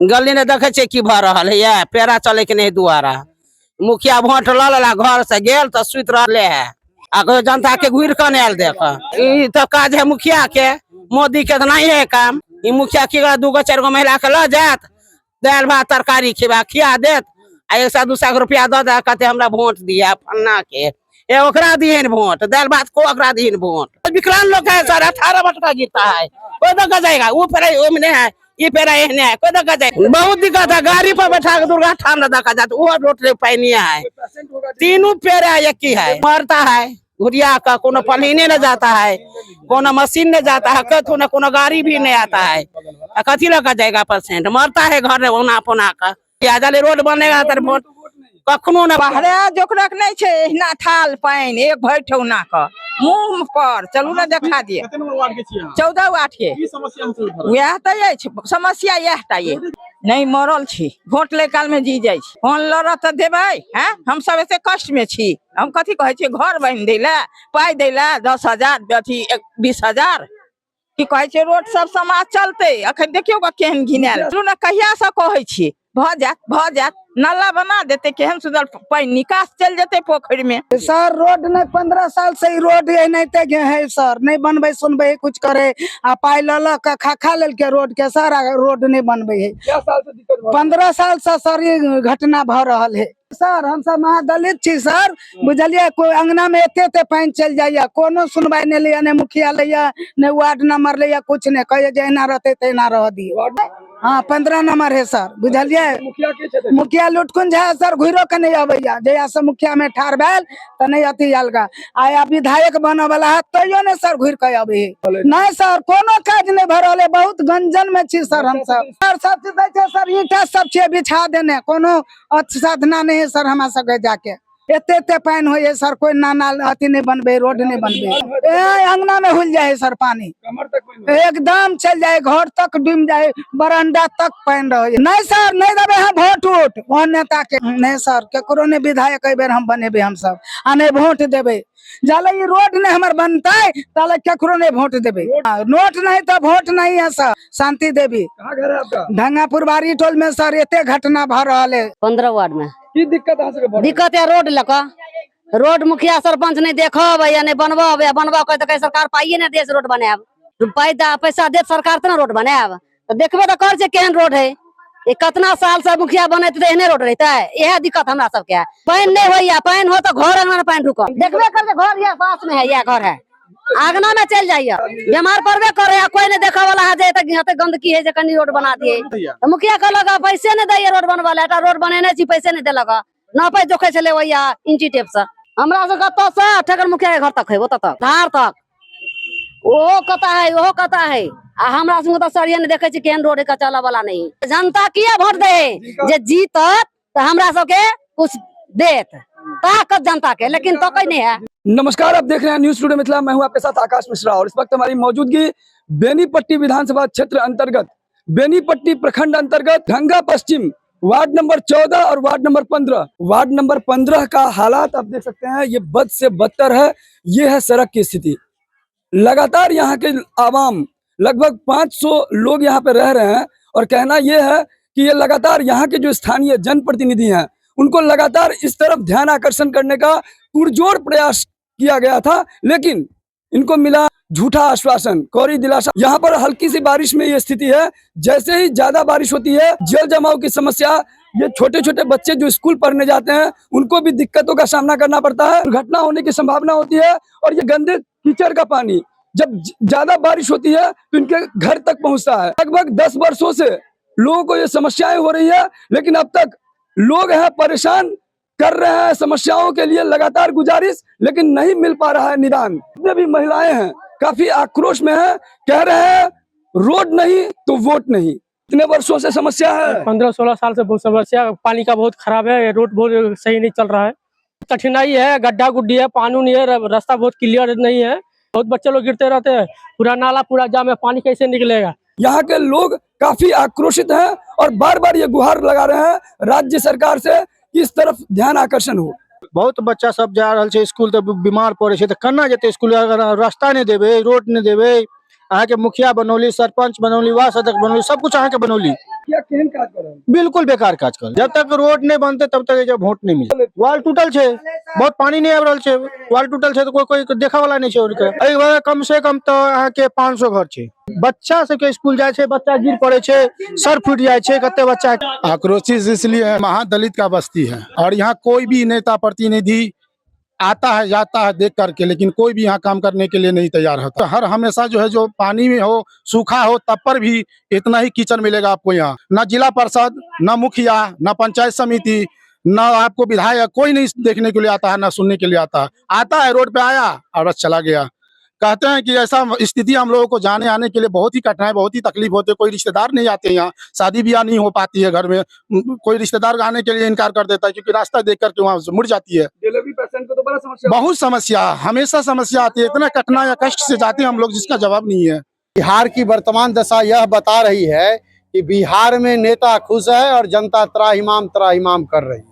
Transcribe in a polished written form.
गली ने देखे छे की भर रहा है पेरा चले के नहीं दुआरा मुखिया वोट ला घर से गेल तो सुत रहे है अगर जनता के घूर कर नहीं देख तो काज है मुखिया के मोदी के तो नहीं है काम मुखिया की 2 4 महिला के ल जात दाल भात तरकारी खिया देत 100-200 रुपया दे दे कहते हमरा वोट दिया फन्ना के ओकरा दिहन वोट दाल भात को ओकरा दिहन वोट विकलांग लोग है सर 18 वोट का जीता है कोई दगा जाएगा वो पेरा ओमने है ये पेरा एहने है कोई दगा जाएगा बहुत दिक्कत है गाड़ी पर बैठा के दुर्घटना में दगा जाता वो रोड ले पैनिया है तीनों पेरा एक ही है मरता है घुरिया का कोनो पलहीने न जाता है कोनो मशीन न जाता है कथो न कोनो गाड़ी भी नहीं आता है कथी लगा जाएगा पेशेंट मरता है घर ओना पोना का जाले रोड बनेगा तर वोट कखनो न बाहरे जोकरक नहीं छे एहना थाल पाइन एक भर ठौना का मुंह पर चलू ना देखा दिए 14 वाट के यह तो ये समस्या यह टा ये नहीं मरल छी वोट ले काल में जी जाय छी फोन लड़ त देबै हैं हम सब ऐसे कष्ट में छी हम कथी कहै छी घर बन देला पाई देला 10,000 अथी 20,000 की कहै छै रोड सब समाज चलते अखन देखियो केहन घिनायल चलू ना कहिया से कहै छी भ जात नाला बना देते केहन सुंदर पानी निकास चल जाते पोखर में सर रोड नहीं 15 साल से रोड नहीं है सर नहीं बनबे सुनबे कुछ करे आ पाई ल खा लेल के रोड के सर रोड नहीं बनबे है 15 साल से सर ये घटना भ रहा है सर हम सब महादलित छी सर बुझलिए कोई अंगना में एते पानी चल जाइए कोनो सुनवाई नहीं लिया नहीं मुखिया लिया नहीं वार्ड नंबर लिया कुछ नहीं कहे जैना रहते तेना रह दियो हाँ 15 नंबर है सर बुझलिए मुखिया लुटकुन है सर घुरो के नहीं अबैया जया से मुखिया में ठार भेल तो नहीं अति अलगा आया विधायक बने वाला है तैयो नहीं सर घुर के अबे नहीं सर कोनो काज नहीं भरल है बहुत गंजन में छी सर हम सब सर ईटा सब छे बिछा देने कोनो साधना नहीं है सर हमारा सब जाके एते पानी हो सर कोई नाना अति नहीं बनबे रोड नहीं बनबे अंगना में हुल जाए सर पानी एकदम चल जाए घर तक डूब जाए बरंडा तक पानी रहे नहीं सर नहीं देवे हम वोट वोट नेता के नहीं सर केकरो ने विधायक बेर हम बनेबे हम सब आ नहीं वोट देवे जाले ये रोड नहीं हमार बनता है ताले केकरो नहीं वोट देवे नोट नहीं तो वोट नहीं है सर शांति देवी ढंगापुर बारी टोल में सर एते घटना भ रहा है 15 वार्ड में की दिक्कत है रोड लगा रोड मुखिया सरपंच नहीं देखब या नहीं बनब कह सरकार पाइए नहीं देश रोड बनाब पैसा दे सरकार तो रोड बनाब तो देखबे तो कर केहन रोड है ये कितना साल से मुखिया बने तो एहने रोड रहता है यह दिक्कत हमरा सबके है पानी नहीं हो पानी हो तो घर अंगना में पानी रुको देखबे कर घर या पास में है यह घर है आगना में चल जाइए बीमार पड़बे करे कोई नहीं देखा वाला है तो गंदगी है कनी रोड बना दिए तो मुखिया कहलक पैसे नहीं दिए रोड बनवा रोड बनेने पैसे नहीं दिलक नापे जोखे चले वही इंची टेप से हमरा से कत से ठेकर मुखिया के घर तक है वो तक धार तक ओहो कता है आ हमरा संग तो सरिये ने देखे छी केहन रोड का चला वाला नहीं जनता किया वोट दे जे जीतत तो हमरा सबके कुछ देत ताकत जनता के लेकिन तो कहीं नहीं है। नमस्कार, आप देख रहे हैं न्यूज टुडे मिथिला। मैं हूं आपके साथ आकाश मिश्रा और इस वक्त हमारी मौजूदगी बेनीपट्टी विधानसभा क्षेत्र अंतर्गत बेनीपट्टी प्रखंड अंतर्गत ढंगा पश्चिम वार्ड नंबर 14 और वार्ड नंबर 15। वार्ड नंबर 15 का हालात आप देख सकते हैं, ये बद से बदतर है। ये है सड़क की स्थिति। लगातार यहाँ के आवाम लगभग 500 लोग यहाँ पे रह रहे हैं और कहना यह है कि ये लगातार यहाँ के जो स्थानीय जनप्रतिनिधि हैं उनको लगातार इस तरफ ध्यान आकर्षण करने का पुरजोर प्रयास किया गया था, लेकिन इनको मिला झूठा आश्वासन, कोरी दिलासा। यहाँ पर हल्की सी बारिश में ये स्थिति है। जैसे ही ज्यादा बारिश होती है जल जमाव की समस्या, ये छोटे छोटे बच्चे जो स्कूल पढ़ने जाते हैं उनको भी दिक्कतों का सामना करना पड़ता है। दुर्घटना होने की संभावना होती है और ये गंदे कीचड़ का पानी जब ज्यादा बारिश होती है तो इनके घर तक पहुँचता है। लगभग 10 वर्षों से लोगों को ये समस्याएं हो रही है, लेकिन अब तक लोग हैं परेशान कर रहे हैं समस्याओं के लिए लगातार गुजारिश, लेकिन नहीं मिल पा रहा है निदान। जितने भी महिलाएं हैं काफी आक्रोश में हैं, कह रहे हैं रोड नहीं तो वोट नहीं। इतने वर्षों से समस्या है, 15-16 साल से बहुत समस्या, पानी का बहुत खराब है, रोड बहुत सही नहीं चल रहा है, कठिनाई है, गड्ढा गुड्डी है, पानी नहीं है, रास्ता बहुत क्लियर नहीं है, बहुत बच्चे लोग गिरते रहते हैं, पूरा नाला पूरा जाम है, पानी कैसे निकलेगा। यहाँ के लोग काफी आक्रोशित हैं और बार बार ये गुहार लगा रहे हैं राज्य सरकार से कि इस तरफ ध्यान आकर्षण हो। बहुत बच्चा सब जा रहा है स्कूल, तो बीमार पड़े तो केना जेते स्कूल, अगर रास्ता नहीं देवे, रोड नहीं देवे। अहाँ के मुखिया बनौली, सरपंच बनौली, वार्ड सदस्य बनौली, सब कुछ अहाँ के बनौली, मुखिया केहन काज कर रहल बिल्कुल बेकार काज कर। जब तक रोड नहीं बनते तब तक जब वोट नहीं मिले। वाल टूटल छे, बहुत पानी नहीं आब रहल छे, वाल टूटल छे तो कोई देखा वाला नहीं छे उनके। एहि बार कम से कम तो यहाँ के 500 घर छे। बच्चा सबके स्कूल जाए छे, बच्चा गिर पड़े छे, सर फूट जाए छे, कते बच्चा। आक्रोशित इसलिए है, महादलित का बस्ती है और यहाँ कोई भी नेता प्रतिनिधि आता है जाता है देख करके, लेकिन कोई भी यहाँ काम करने के लिए नहीं तैयार होता। हर हमेशा जो है, जो पानी में हो, सूखा हो, तब पर भी इतना ही कीचड़ मिलेगा आपको यहाँ। न जिला परिषद, न मुखिया, न पंचायत समिति, न आपको विधायक, कोई नहीं देखने के लिए आता है, न सुनने के लिए आता है। आता है, रोड पे आया और बस चला गया। कहते हैं कि ऐसा स्थिति हम लोगों को जाने आने के लिए बहुत ही कठिनाई, बहुत ही तकलीफ होती है। कोई रिश्तेदार नहीं आते यहाँ, शादी ब्याह नहीं हो पाती है घर में, कोई रिश्तेदार आने के लिए इनकार कर देता है क्योंकि रास्ता देख करके वहाँ मुड़ जाती है। डिलीवरी पेशेंट को तो बड़ा समस्या, बहुत समस्या, हमेशा समस्या आती है। इतना कठिनाई या कष्ट से जाते हैं हम लोग जिसका जवाब नहीं है। बिहार की वर्तमान दशा यह बता रही है कि बिहार में नेता खुश है और जनता त्राहिमाम कर रही है।